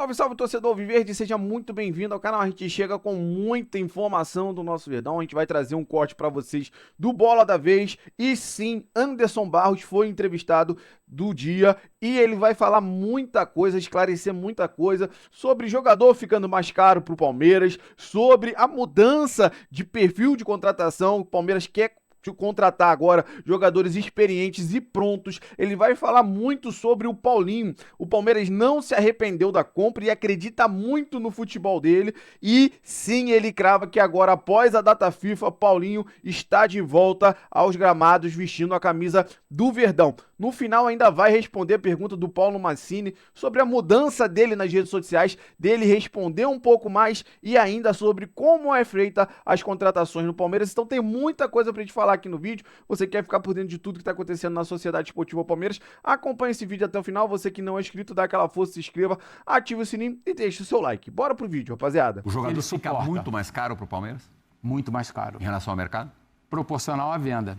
Salve, salve, torcedor alviverde, seja muito bem-vindo ao canal. A gente chega com muita informação do nosso Verdão. A gente vai trazer um corte para vocês do Bola da Vez. E sim, Anderson Barros foi entrevistado do dia e ele vai falar muita coisa, esclarecer muita coisa sobre jogador ficando mais caro pro Palmeiras, sobre a mudança de perfil de contratação. O Palmeiras quer contratar agora jogadores experientes e prontos. Ele vai falar muito sobre o Paulinho. O Palmeiras não se arrependeu da compra e acredita muito no futebol dele. E sim, ele crava que agora, após a data FIFA, Paulinho está de volta aos gramados vestindo a camisa do Verdão. No final ainda vai responder a pergunta do Paulo Massini sobre a mudança dele nas redes sociais, dele responder um pouco mais e ainda sobre como é feita as contratações no Palmeiras. Então tem muita coisa pra gente falar aqui no vídeo. Você quer ficar por dentro de tudo que tá acontecendo na Sociedade Esportiva Palmeiras? Acompanhe esse vídeo até o final. Você que não é inscrito, dá aquela força, se inscreva, ative o sininho e deixe o seu like. Bora pro vídeo, rapaziada. O jogador fica muito mais caro pro Palmeiras? Muito mais caro. Em relação ao mercado? Proporcional à venda.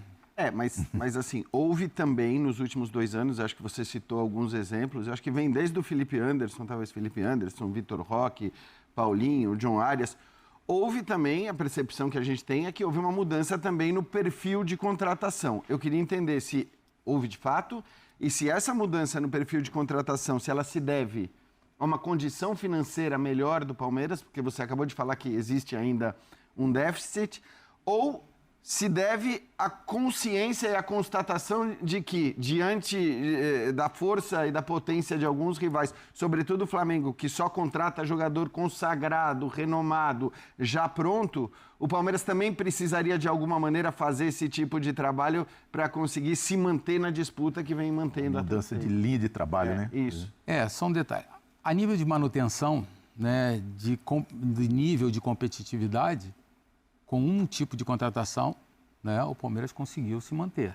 Mas assim, houve também nos últimos 2 anos, acho que você citou alguns exemplos, acho que vem desde o Felipe Anderson, talvez Felipe Anderson, Vitor Roque, Paulinho, John Arias. Houve também, a percepção que a gente tem é que houve uma mudança também no perfil de contratação. Eu queria entender se houve de fato e se essa mudança no perfil de contratação, se ela se deve a uma condição financeira melhor do Palmeiras, porque você acabou de falar que existe ainda um déficit, ou se deve à consciência e à constatação de que, diante da força e da potência de alguns rivais, sobretudo o Flamengo, que só contrata jogador consagrado, renomado, já pronto, o Palmeiras também precisaria, de alguma maneira, fazer esse tipo de trabalho para conseguir se manter na disputa que vem mantendo. Mudança de linha de trabalho, né? Isso. Só um detalhe. A nível de manutenção, né, de nível de competitividade, com um tipo de contratação, né, o Palmeiras conseguiu se manter.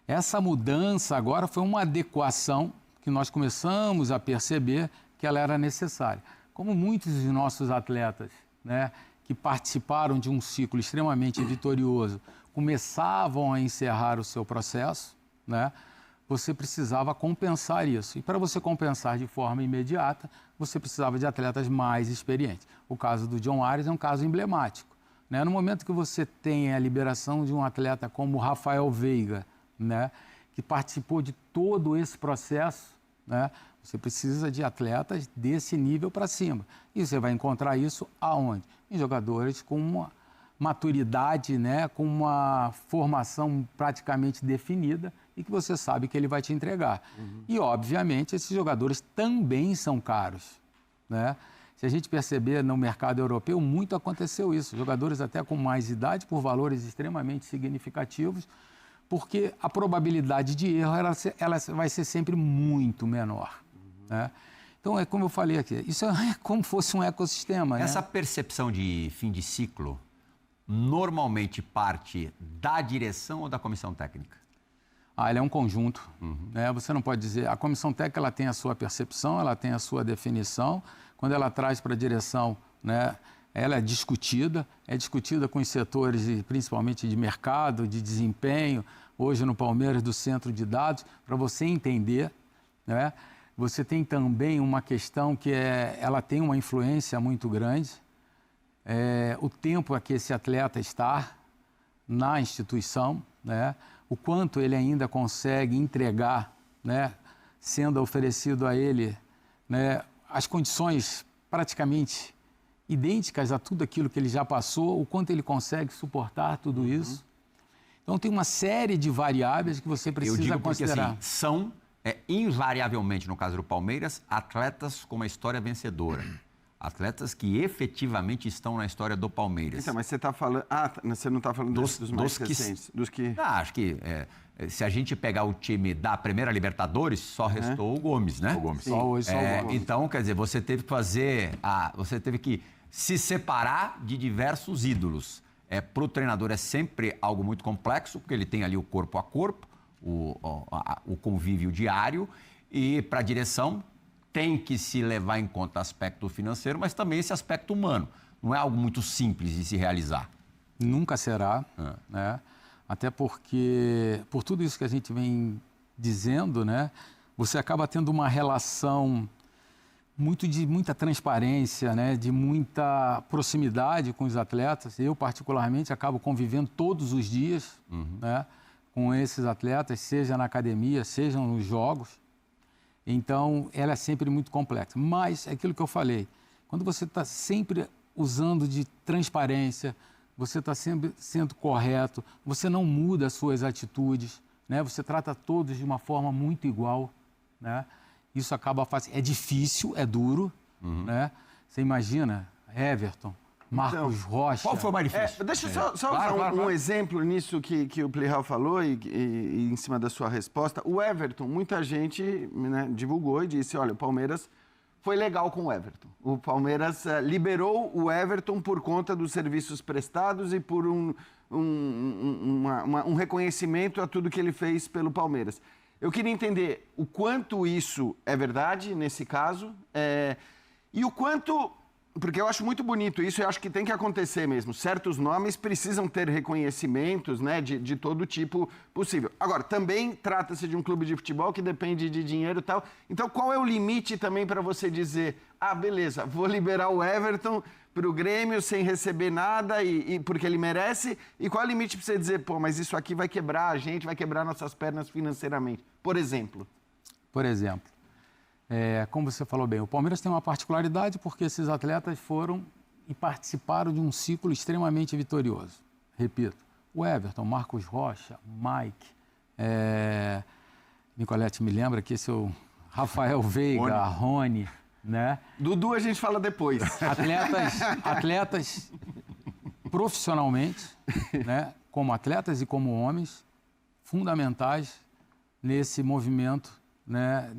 Essa mudança agora foi uma adequação que nós começamos a perceber que ela era necessária. Como muitos de nossos atletas, né, que participaram de um ciclo extremamente vitorioso, começavam a encerrar o seu processo, né, você precisava compensar isso. E para você compensar de forma imediata, você precisava de atletas mais experientes. O caso do John Arias é um caso emblemático. No momento que você tem a liberação de um atleta como o Rafael Veiga, né, que participou de todo esse processo, né, você precisa de atletas desse nível para cima. E você vai encontrar isso aonde? Em jogadores com uma maturidade, né, com uma formação praticamente definida e que você sabe que ele vai te entregar. E, obviamente, esses jogadores também são caros, né? Se a gente perceber no mercado europeu, muito aconteceu isso. Jogadores até com mais idade, por valores extremamente significativos, porque a probabilidade de erro ela vai ser sempre muito menor, né? Então, é como eu falei aqui, isso é como fosse um ecossistema. Essa percepção de fim de ciclo normalmente parte da direção ou da comissão técnica? Ele é um conjunto, né? Você não pode dizer... A comissão técnica ela tem a sua percepção, ela tem a sua definição. Quando ela traz para a direção, né, ela é discutida com os setores, principalmente de mercado, de desempenho, hoje no Palmeiras, do centro de dados, para você entender, né? Você tem também uma questão que ela tem uma influência muito grande, o tempo a que esse atleta está na instituição, né? O quanto ele ainda consegue entregar, né, sendo oferecido a ele, né, as condições praticamente idênticas a tudo aquilo que ele já passou, o quanto ele consegue suportar tudo isso. Então, tem uma série de variáveis que você precisa considerar. Porque, assim, são, invariavelmente, no caso do Palmeiras, atletas com uma história vencedora. Atletas que efetivamente estão na história do Palmeiras. Então, mas você está falando... você não está falando dos mais recentes. Dos que... acho que se a gente pegar o time da primeira Libertadores, só restou o Gomes, né? O Gomes. Só hoje, só o Gomes. Então, quer dizer, você teve que você teve que se separar de diversos ídolos. Para o treinador é sempre algo muito complexo, porque ele tem ali o corpo a corpo, o convívio diário, e para a direção tem que se levar em conta o aspecto financeiro, mas também esse aspecto humano. Não é algo muito simples de se realizar. Nunca será, né? Até porque, por tudo isso que a gente vem dizendo, né, você acaba tendo uma relação de muita transparência, né? De muita proximidade com os atletas. Eu, particularmente, acabo convivendo todos os dias, né? Com esses atletas, seja na academia, seja nos jogos. Então, ela é sempre muito complexa. Mas, é aquilo que eu falei, quando você está sempre usando de transparência, você está sempre sendo correto, você não muda as suas atitudes, né? Você trata todos de uma forma muito igual, né? Isso acaba fácil. É difícil, é duro, né? Você imagina, Everton, Marcos Rocha... Qual foi o mais difícil? Deixa eu só usar um exemplo nisso que o Plihal falou e em cima da sua resposta. O Everton, muita gente, né, divulgou e disse, olha, o Palmeiras foi legal com o Everton. O Palmeiras liberou o Everton por conta dos serviços prestados e por um reconhecimento a tudo que ele fez pelo Palmeiras. Eu queria entender o quanto isso é verdade nesse caso e o quanto... Porque eu acho muito bonito isso e acho que tem que acontecer mesmo. Certos nomes precisam ter reconhecimentos, né, de todo tipo possível. Agora, também trata-se de um clube de futebol que depende de dinheiro e tal. Então, qual é o limite também para você dizer, beleza, vou liberar o Everton para o Grêmio sem receber nada e porque ele merece? E qual é o limite para você dizer, pô, mas isso aqui vai quebrar a gente, vai quebrar nossas pernas financeiramente? Por exemplo. Por exemplo. Como você falou bem, o Palmeiras tem uma particularidade porque esses atletas foram e participaram de um ciclo extremamente vitorioso. Repito, o Everton, Marcos Rocha, Mike, Nicolete me lembra que esse é o Rafael Veiga, Rony, né? Dudu a gente fala depois. Atletas profissionalmente, né? Como atletas e como homens, fundamentais nesse movimento, né?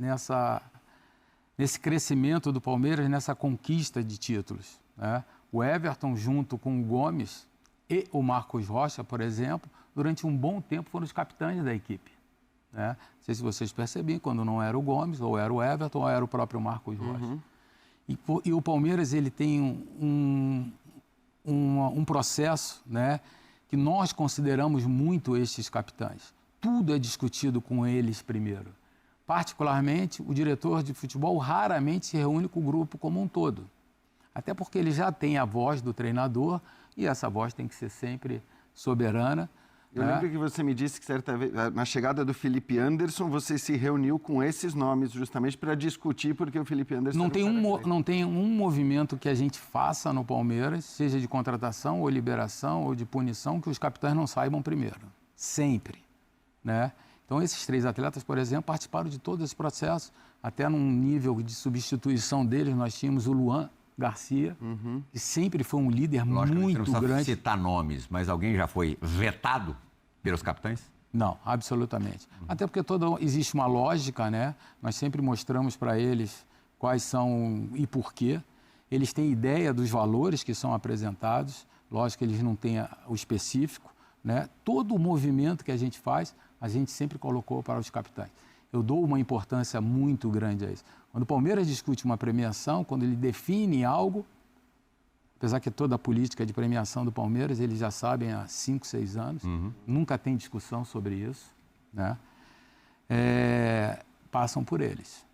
Nesse crescimento do Palmeiras, nessa conquista de títulos, né? O Everton, junto com o Gomes e o Marcos Rocha, por exemplo, durante um bom tempo foram os capitães da equipe, né? Não sei se vocês percebiam, quando não era o Gomes, ou era o Everton, ou era o próprio Marcos Rocha. E o Palmeiras, ele tem um processo, né, que nós consideramos muito estes capitães. Tudo é discutido com eles primeiro. Particularmente, o diretor de futebol raramente se reúne com o grupo como um todo. Até porque ele já tem a voz do treinador e essa voz tem que ser sempre soberana. Eu lembro que você me disse que certa vez, na chegada do Felipe Anderson, você se reuniu com esses nomes justamente para discutir porque o Felipe Anderson... Não tem um movimento que a gente faça no Palmeiras, seja de contratação ou liberação ou de punição, que os capitães não saibam primeiro. Sempre, né? Então, esses 3 atletas, por exemplo, participaram de todo esse processo. Até num nível de substituição deles, nós tínhamos o Luan Garcia, que sempre foi um líder muito você não grande. precisa citar nomes, mas alguém já foi vetado pelos capitães? Não, absolutamente. Até porque existe uma lógica, né? Nós sempre mostramos para eles quais são e por quê. Eles têm ideia dos valores que são apresentados. Lógico que eles não têm o específico, né? Todo o movimento que a gente faz, a gente sempre colocou para os capitães. Eu dou uma importância muito grande a isso. Quando o Palmeiras discute uma premiação, quando ele define algo, apesar que toda a política de premiação do Palmeiras, eles já sabem há 5, 6 anos, nunca tem discussão sobre isso, né? Passam por eles,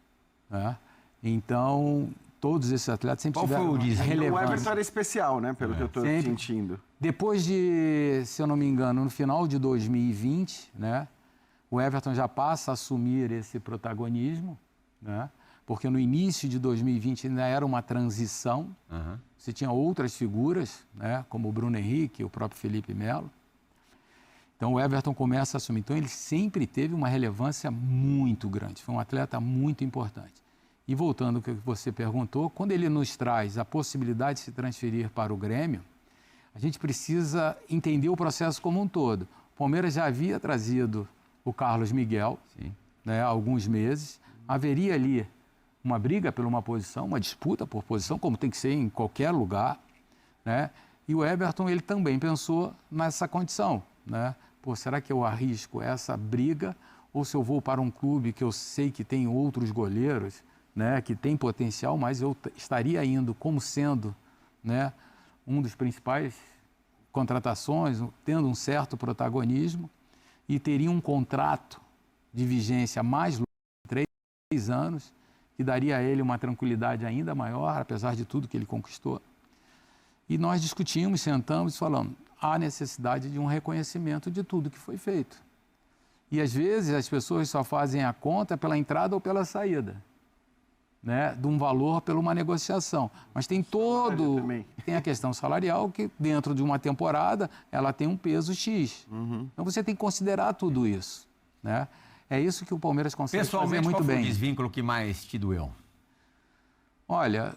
né? Então, todos esses atletas sempre tiveram relevância. O Everton era especial, né? Pelo que eu estou sentindo. Depois de, se eu não me engano, no final de 2020, né? O Everton já passa a assumir esse protagonismo, né? Porque no início de 2020 ainda era uma transição. Você tinha outras figuras, né? Como o Bruno Henrique, o próprio Felipe Melo. Então o Everton começa a assumir. Então ele sempre teve uma relevância muito grande. Foi um atleta muito importante. E voltando ao que você perguntou, quando ele nos traz a possibilidade de se transferir para o Grêmio, a gente precisa entender o processo como um todo. O Palmeiras já havia trazido o Carlos Miguel, né, há alguns meses. Haveria ali uma briga por uma posição, uma disputa por posição, como tem que ser em qualquer lugar, né? E o Everton, ele também pensou nessa condição, né? Pô, será que eu arrisco essa briga ou se eu vou para um clube que eu sei que tem outros goleiros, né, que tem potencial, mas eu estaria indo como sendo, né, um dos principais contratações, tendo um certo protagonismo e teria um contrato de vigência mais longo, 3 anos, que daria a ele uma tranquilidade ainda maior, apesar de tudo que ele conquistou. E nós discutimos, sentamos e falamos, há necessidade de um reconhecimento de tudo que foi feito. E às vezes as pessoas só fazem a conta pela entrada ou pela saída, né, de um valor pela uma negociação. Mas tem tem a questão salarial que dentro de uma temporada ela tem um peso X. Então você tem que considerar tudo isso, né? É isso que o Palmeiras consegue fazer muito qual foi bem. o desvínculo que mais te doeu? Olha,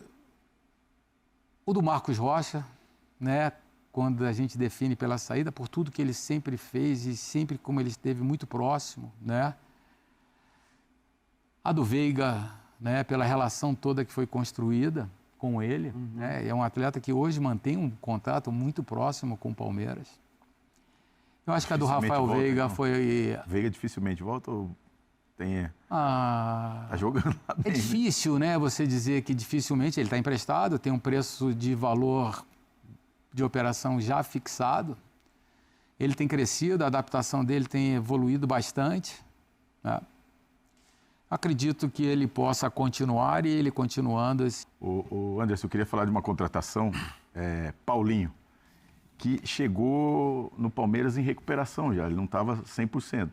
o do Marcos Rocha, né? Quando a gente define pela saída, por tudo que ele sempre fez e sempre como ele esteve muito próximo, né? A do Veiga, né? Pela relação toda que foi construída com ele, né? É um atleta que hoje mantém um contato muito próximo com o Palmeiras. Eu acho que a do Rafael Veiga foi... Veiga dificilmente volta ou tem... Tá jogando lá bem. É difícil, né? Você dizer que dificilmente ele está emprestado, tem um preço de valor de operação já fixado. Ele tem crescido, a adaptação dele tem evoluído bastante, né? Acredito que ele possa continuar e ele continuando... O Anderson, eu queria falar de uma contratação, Paulinho, que chegou no Palmeiras em recuperação já, ele não estava 100%.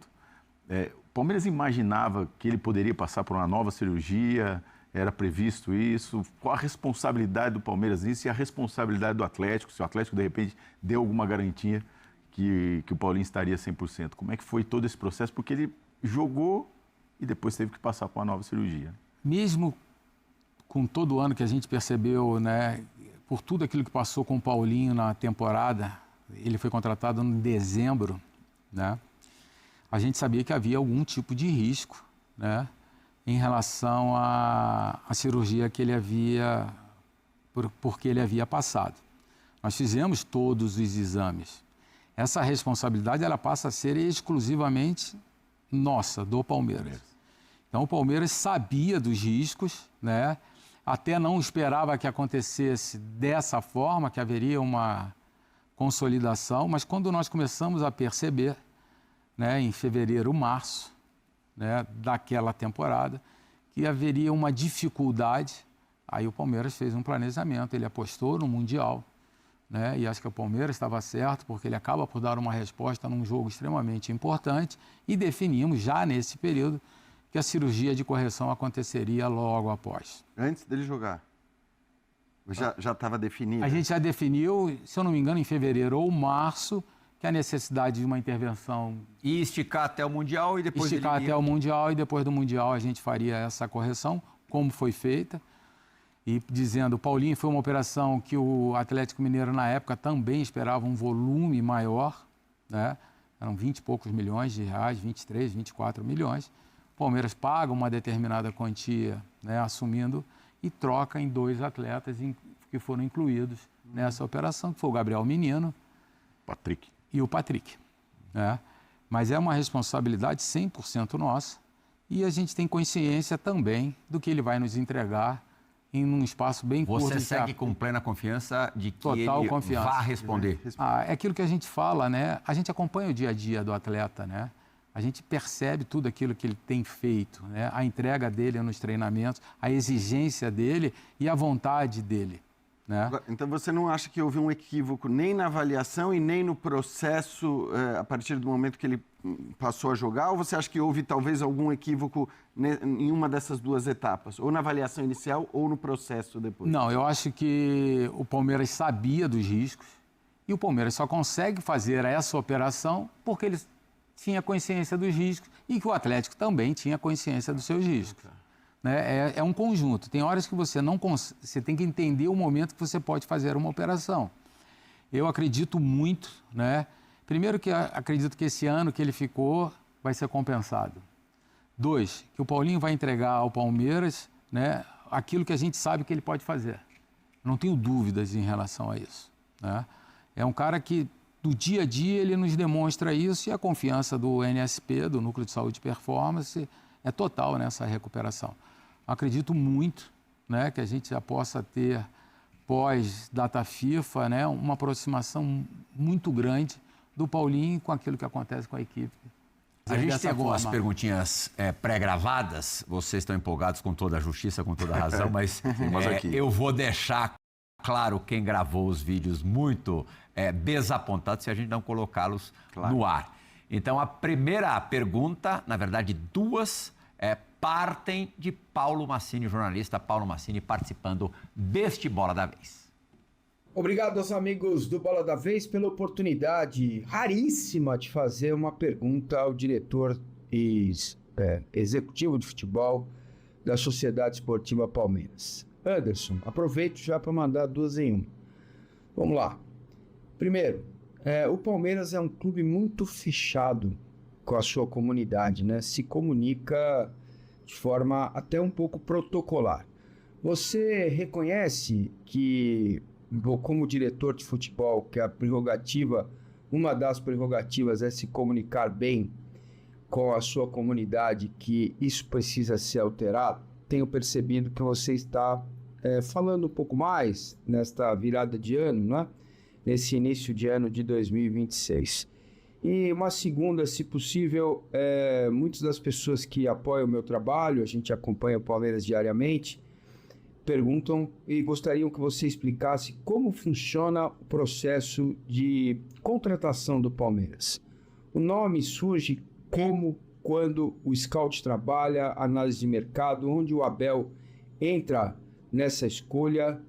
O Palmeiras imaginava que ele poderia passar por uma nova cirurgia, era previsto isso? Qual a responsabilidade do Palmeiras nisso e a responsabilidade do Atlético? Se o Atlético, de repente, deu alguma garantia que o Paulinho estaria 100%. Como é que foi todo esse processo? Porque ele jogou e depois teve que passar por uma nova cirurgia. Mesmo com todo o ano que a gente percebeu, né, por tudo aquilo que passou com o Paulinho na temporada, ele foi contratado em dezembro, né, a gente sabia que havia algum tipo de risco, né, em relação à cirurgia que ele havia, porque ele havia passado. Nós fizemos todos os exames. Essa responsabilidade ela passa a ser exclusivamente nossa, do Palmeiras. Então o Palmeiras sabia dos riscos, né? Até não esperava que acontecesse dessa forma, que haveria uma consolidação, mas quando nós começamos a perceber, né, em fevereiro, março, né, daquela temporada, que haveria uma dificuldade, aí o Palmeiras fez um planejamento, ele apostou no Mundial, né, e acho que o Palmeiras estava certo, porque ele acaba por dar uma resposta num jogo extremamente importante, e definimos já nesse período que a cirurgia de correção aconteceria logo após. Antes dele jogar? Já estava definido? A gente já definiu, se eu não me engano, em fevereiro ou março, que a necessidade de uma intervenção... E esticar até o Mundial e depois... Esticar até o Mundial e depois do Mundial a gente faria essa correção, como foi feita. E dizendo, o Paulinho foi uma operação que o Atlético Mineiro, na época, também esperava um volume maior, né? Eram 20 e poucos milhões de reais, 23, 24 milhões. O Palmeiras paga uma determinada quantia, né, assumindo, e troca em 2 atletas que foram incluídos nessa operação, que foi o Gabriel Menino e o Patrick. Né? Mas é uma responsabilidade 100% nossa e a gente tem consciência também do que ele vai nos entregar em um espaço bem curto. Você segue com plena confiança de que Total ele confiança. vá responder? É aquilo que a gente fala, né? A gente acompanha o dia a dia do atleta, né? A gente percebe tudo aquilo que ele tem feito, né? A entrega dele nos treinamentos, a exigência dele e a vontade dele, né? Então você não acha que houve um equívoco nem na avaliação e nem no processo a partir do momento que ele passou a jogar? Ou você acha que houve talvez algum equívoco em uma dessas 2 etapas? Ou na avaliação inicial ou no processo depois? Não, eu acho que o Palmeiras sabia dos riscos e o Palmeiras só consegue fazer essa operação porque ele tinha consciência dos riscos e que o Atlético também tinha consciência dos seus riscos. Né? É um conjunto. Tem horas que você tem que entender o momento que você pode fazer uma operação. Eu acredito muito, né? Primeiro que acredito que esse ano que ele ficou vai ser compensado. 2, que o Paulinho vai entregar ao Palmeiras, né, aquilo que a gente sabe que ele pode fazer. Não tenho dúvidas em relação a isso. Né? É um cara que do dia a dia ele nos demonstra isso e a confiança do NSP, do Núcleo de Saúde e Performance, é total nessa recuperação. Acredito muito, né, que a gente já possa ter, pós-data FIFA, né, uma aproximação muito grande do Paulinho com aquilo que acontece com a equipe A gente dessa tem algumas forma. perguntinhas pré-gravadas. Vocês estão empolgados com toda a justiça, com toda a razão, mas aqui. eu vou deixar claro quem gravou os vídeos muito desapontados se a gente não colocá-los no ar. Então, a primeira pergunta, na verdade, duas, partem de Paulo Massini, jornalista Paulo Massini, participando deste Bola da Vez. Obrigado aos amigos do Bola da Vez pela oportunidade raríssima de fazer uma pergunta ao diretor executivo de futebol da Sociedade Esportiva Palmeiras. Anderson, aproveito já para mandar duas em uma. Vamos lá. Primeiro, o Palmeiras é um clube muito fechado com a sua comunidade, né? Se comunica de forma até um pouco protocolar. Você reconhece que, como diretor de futebol, que uma das prerrogativas é se comunicar bem com a sua comunidade, que isso precisa ser alterado? Tenho percebido que você está falando um pouco mais nesta virada de ano, né? Nesse início de ano de 2026. E uma segunda, se possível, muitas das pessoas que apoiam o meu trabalho, a gente acompanha o Palmeiras diariamente, perguntam e gostariam que você explicasse como funciona o processo de contratação do Palmeiras. O nome surge quando o scout trabalha, análise de mercado, onde o Abel entra nessa escolha,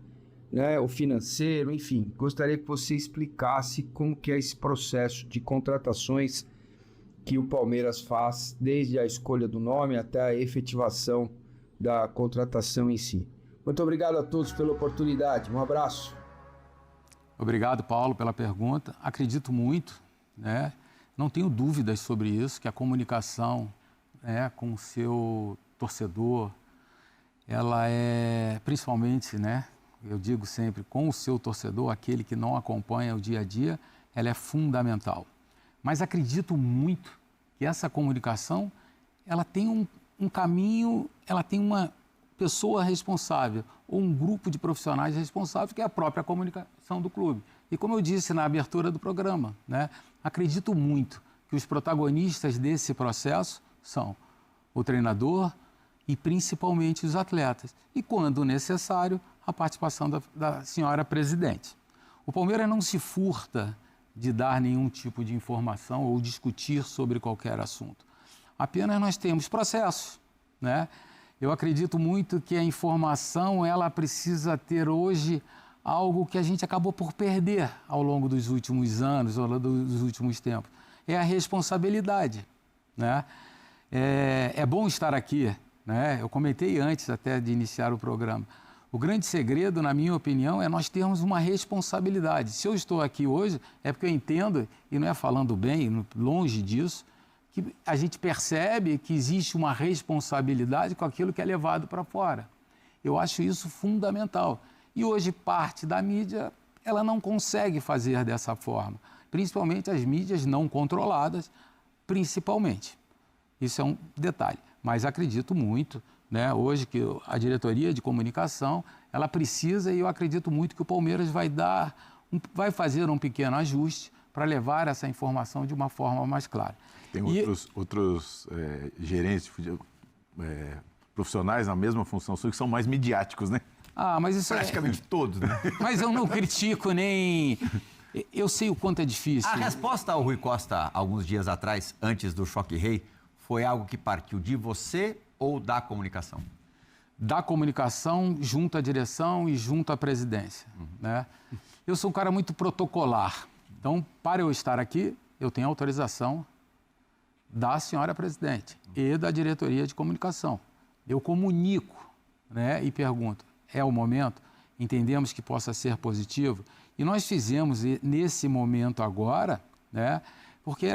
né, o financeiro, enfim. Gostaria que você explicasse como que é esse processo de contratações que o Palmeiras faz, desde a escolha do nome até a efetivação da contratação em si. Muito obrigado a todos pela oportunidade. Um abraço. Obrigado, Paulo, pela pergunta. Acredito muito, né? Não tenho dúvidas sobre isso, que a comunicação, né, com o seu torcedor, ela é, principalmente, né, eu digo sempre, com o seu torcedor, aquele que não acompanha o dia a dia, ela é fundamental. Mas acredito muito que essa comunicação, ela tem um caminho, ela tem uma pessoa responsável ou um grupo de profissionais responsáveis, que é a própria comunicação do clube. E como eu disse na abertura do programa, né, acredito muito que os protagonistas desse processo são o treinador e principalmente os atletas. E, quando necessário, a participação da senhora presidente. O Palmeiras não se furta de dar nenhum tipo de informação ou discutir sobre qualquer assunto. Apenas nós temos processos, né? Eu acredito muito que a informação, ela precisa ter hoje algo que a gente acabou por perder ao longo dos últimos anos, ao longo dos últimos tempos. É a responsabilidade, né? É bom estar aqui, né? Eu comentei antes até de iniciar o programa. O grande segredo, na minha opinião, é nós termos uma responsabilidade. Se eu estou aqui hoje, é porque eu entendo, e não é falando bem, longe disso, que a gente percebe que existe uma responsabilidade com aquilo que é levado para fora. Eu acho isso fundamental. E hoje parte da mídia, ela não consegue fazer dessa forma. Principalmente as mídias não controladas, principalmente. Isso é um detalhe. Mas acredito muito, né, hoje, que a diretoria de comunicação, ela precisa, e eu acredito muito que o Palmeiras vai fazer um pequeno ajuste para levar essa informação de uma forma mais clara. Tem outros gerentes profissionais na mesma função sua que são mais midiáticos, né? Mas isso praticamente todos, né? Mas eu não critico nem... Eu sei o quanto é difícil. A resposta ao Rui Costa, alguns dias atrás, antes do Choque Rei, foi algo que partiu de você ou da comunicação? Da comunicação, junto à direção e junto à presidência, né? Eu sou um cara muito protocolar. Então, para eu estar aqui, eu tenho autorização da senhora presidente e da diretoria de comunicação. Eu comunico, né, e pergunto, é o momento? Entendemos que possa ser positivo? E nós fizemos nesse momento agora, né, porque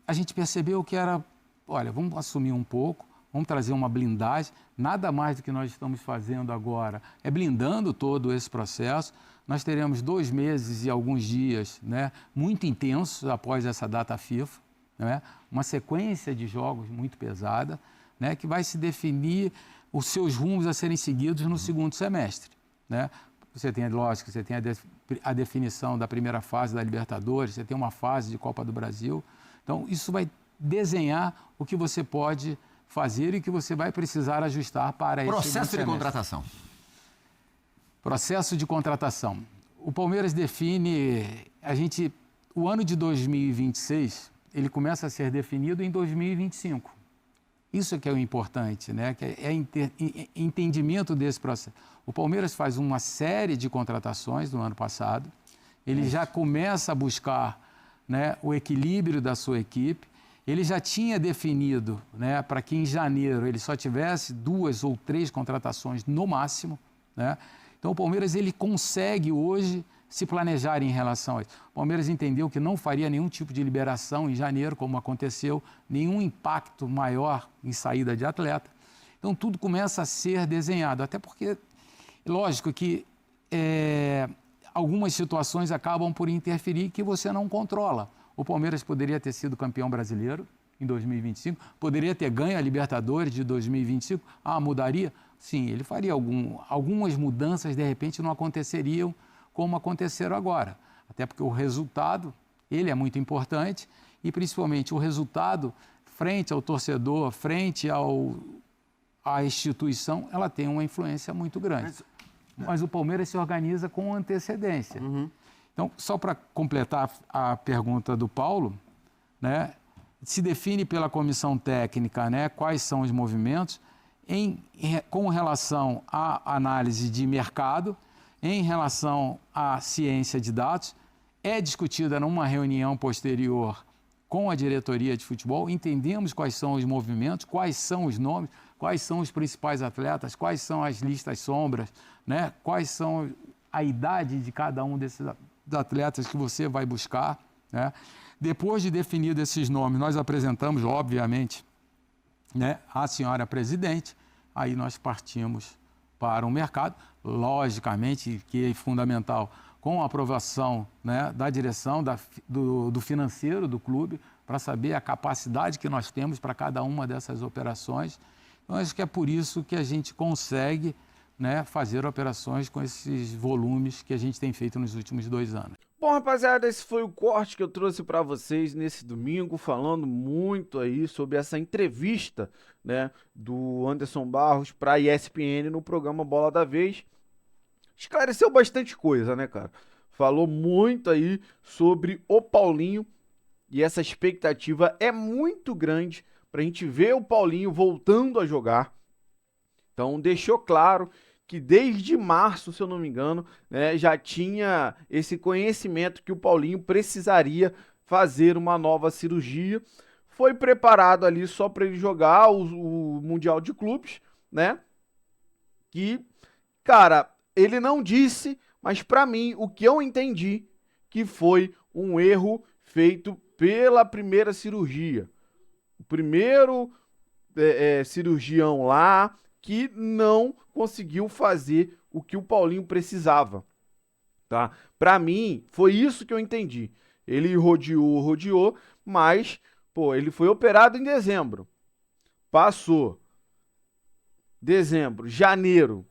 a gente percebeu que era, olha, vamos assumir um pouco, vamos trazer uma blindagem, nada mais do que nós estamos fazendo agora é blindando todo esse processo. Nós teremos 2 meses e alguns dias, né, muito intensos após essa data FIFA, né, uma sequência de jogos muito pesada, né, que vai se definir os seus rumos a serem seguidos no segundo semestre, né? Você tem, lógico, você tem a definição da primeira fase da Libertadores, você tem uma fase de Copa do Brasil. Então, isso vai desenhar o que você pode fazer e que você vai precisar ajustar para esse Processo de contratação. Processo de contratação. O Palmeiras define, o ano de 2026, ele começa a ser definido em 2025. Isso é que é o importante, né? Que é entendimento desse processo. O Palmeiras faz uma série de contratações no ano passado, ele já começa a buscar, né, o equilíbrio da sua equipe, ele já tinha definido, né, para que em janeiro ele só tivesse 2 ou 3 contratações no máximo, né? Então o Palmeiras ele consegue hoje se planejar em relação a isso. O Palmeiras entendeu que não faria nenhum tipo de liberação em janeiro, como aconteceu, nenhum impacto maior em saída de atleta. Então tudo começa a ser desenhado, até porque, lógico que algumas situações acabam por interferir que você não controla. O Palmeiras poderia ter sido campeão brasileiro em 2025, poderia ter ganho a Libertadores de 2025. Mudaria? Sim, ele faria algumas mudanças, de repente não aconteceriam como aconteceram agora. Até porque o resultado, ele é muito importante e principalmente o resultado frente ao torcedor, frente à instituição, ela tem uma influência muito grande. Mas o Palmeiras se organiza com antecedência. Então, só para completar a pergunta do Paulo, né, se define pela comissão técnica, né, quais são os movimentos com relação à análise de mercado, em relação à ciência de dados, é discutida numa reunião posterior com a diretoria de futebol, entendemos quais são os movimentos, quais são os nomes, quais são os principais atletas, quais são as listas sombras, né? Quais são a idade de cada um desses atletas que você vai buscar, né? Depois de definido esses nomes, nós apresentamos, obviamente, né, à senhora presidente, aí nós partimos para o mercado, logicamente, que é fundamental, com a aprovação, né, da direção, do financeiro do clube, para saber a capacidade que nós temos para cada uma dessas operações. Então, acho que é por isso que a gente consegue, né, fazer operações com esses volumes que a gente tem feito nos últimos 2 anos. Bom, rapaziada, esse foi o corte que eu trouxe para vocês nesse domingo, falando muito aí sobre essa entrevista, né, do Anderson Barros para a ESPN no programa Bola da Vez. Esclareceu bastante coisa, né, cara? Falou muito aí sobre o Paulinho e essa expectativa é muito grande pra gente ver o Paulinho voltando a jogar. Então, deixou claro que desde março, se eu não me engano, né, já tinha esse conhecimento que o Paulinho precisaria fazer uma nova cirurgia. Foi preparado ali só para ele jogar o Mundial de Clubes, né? Que, cara, ele não disse, mas para mim, o que eu entendi que foi um erro feito pela primeira cirurgia. O primeiro cirurgião lá que não conseguiu fazer o que o Paulinho precisava, tá? Para mim, foi isso que eu entendi. Ele rodeou, mas, pô, ele foi operado em dezembro. Passou dezembro, janeiro,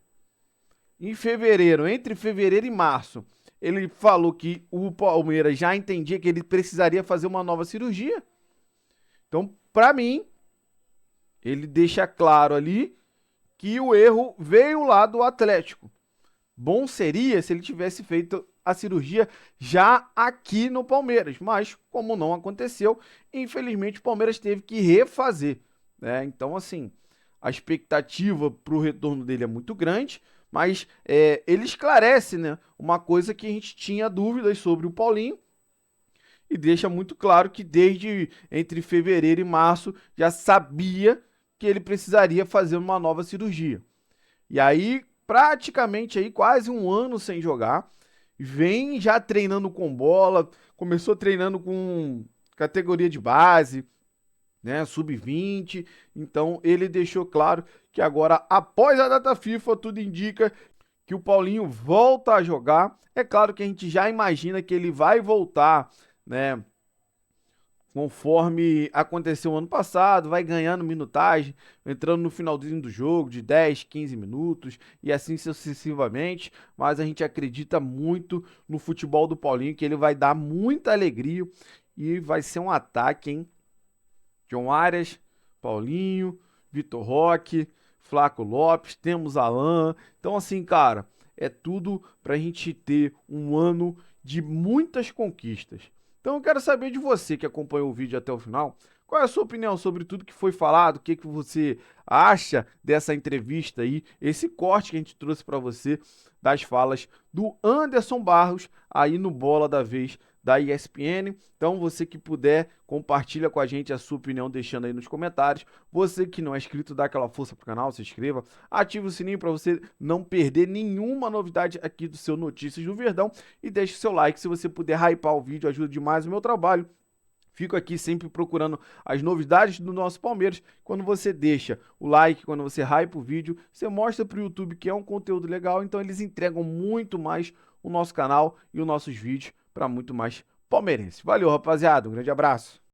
em fevereiro, entre fevereiro e março, ele falou que o Palmeiras já entendia que ele precisaria fazer uma nova cirurgia. Então, para mim, ele deixa claro ali que o erro veio lá do Atlético. Bom seria se ele tivesse feito a cirurgia já aqui no Palmeiras, mas como não aconteceu, infelizmente o Palmeiras teve que refazer, né? Então, assim, a expectativa para o retorno dele é muito grande, mas ele esclarece, né, uma coisa que a gente tinha dúvidas sobre o Paulinho e deixa muito claro que desde entre fevereiro e março já sabia que ele precisaria fazer uma nova cirurgia. E aí, praticamente aí quase 1 ano sem jogar, vem já treinando com bola, começou treinando com categoria de base, né, sub-20, então ele deixou claro que agora, após a data FIFA, tudo indica que o Paulinho volta a jogar. É claro que a gente já imagina que ele vai voltar, né, conforme aconteceu ano passado, vai ganhando minutagem, entrando no finalzinho do jogo de 10, 15 minutos e assim sucessivamente, mas a gente acredita muito no futebol do Paulinho, que ele vai dar muita alegria e vai ser um ataque, hein? John Arias, Paulinho, Vitor Roque, Flaco Lopes, temos Alan. Então, assim, cara, é tudo pra gente ter um ano de muitas conquistas. Então, eu quero saber de você que acompanhou o vídeo até o final. Qual é a sua opinião sobre tudo que foi falado? O que você acha dessa entrevista aí? Esse corte que a gente trouxe para você das falas do Anderson Barros aí no Bola da Vez da ESPN. Então, você que puder, compartilha com a gente a sua opinião, deixando aí nos comentários. Você que não é inscrito, dá aquela força pro canal, se inscreva, ative o sininho para você não perder nenhuma novidade aqui do seu Notícias do Verdão e deixe o seu like se você puder hypar o vídeo, ajuda demais o meu trabalho. Fico aqui sempre procurando as novidades do nosso Palmeiras. Quando você deixa o like, quando você hypa o vídeo, você mostra para o YouTube que é um conteúdo legal. Então eles entregam muito mais o nosso canal e os nossos vídeos para muito mais palmeirense. Valeu, rapaziada. Um grande abraço.